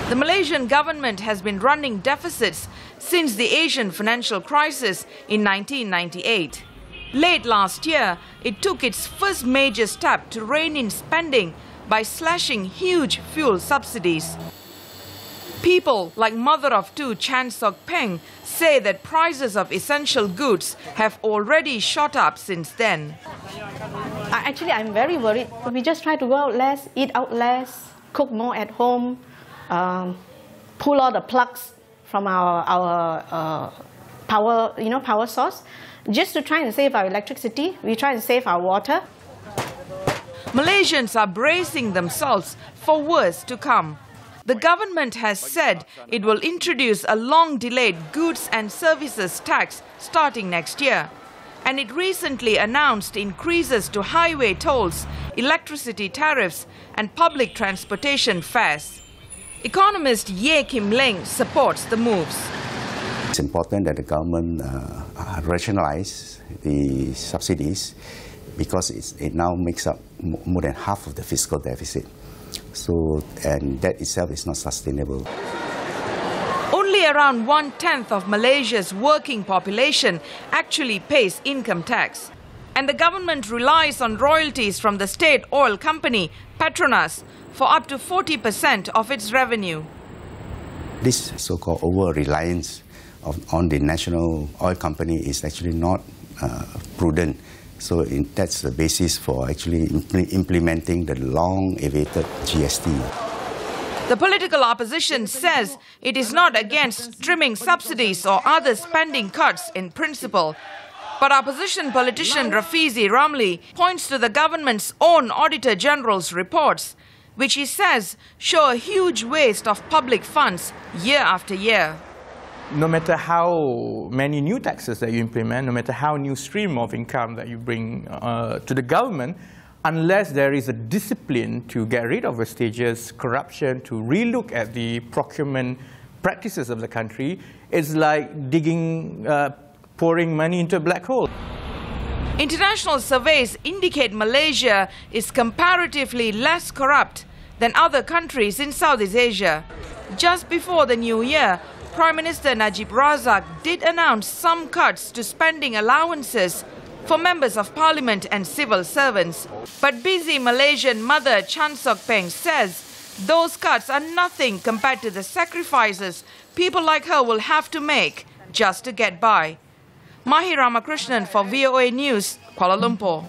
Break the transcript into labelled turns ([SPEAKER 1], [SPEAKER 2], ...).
[SPEAKER 1] The Malaysian government has been running deficits since the Asian financial crisis in 1998. Late last year, it took its first major step to rein in spending by slashing huge fuel subsidies. People like mother of two Chan Sok Peng say that prices of essential goods have already shot up since then.
[SPEAKER 2] Actually, I'm very worried. We just try to go out less, eat out less, cook more at home, pull all the plugs from our power source, just to try and save our electricity. We try and save our water.
[SPEAKER 1] Malaysians are bracing themselves for worse to come. The government has said it will introduce a long-delayed goods and services tax starting next year. And it recently announced increases to highway tolls, electricity tariffs and public transportation fares. Economist Ye Kim Leng supports the moves.
[SPEAKER 3] It's important that the government rationalize the subsidies because it now makes up more than half of the fiscal deficit. And that itself is not sustainable.
[SPEAKER 1] Only around 1/10 of Malaysia's working population actually pays income tax. And the government relies on royalties from the state oil company, Petronas, for up to 40% of its revenue.
[SPEAKER 3] This so-called over-reliance on the national oil company is actually not prudent. So that's the basis for actually implementing the long-awaited GST.
[SPEAKER 1] The political opposition says it is not against trimming subsidies or other spending cuts in principle. But opposition politician Rafizi Ramli points to the government's own Auditor General's reports, which he says show a huge waste of public funds year after year.
[SPEAKER 4] No matter how many new taxes that you implement, no matter how new stream of income that you bring to the government, unless there is a discipline to get rid of wastages, corruption, to relook at the procurement practices of the country, it's like pouring money into a black hole.
[SPEAKER 1] International surveys indicate Malaysia is comparatively less corrupt than other countries in Southeast Asia. Just before the new year, Prime Minister Najib Razak did announce some cuts to spending allowances for members of parliament and civil servants. But busy Malaysian mother Chan Sok Peng says those cuts are nothing compared to the sacrifices people like her will have to make just to get by. Mahi Ramakrishnan for VOA News, Kuala Lumpur.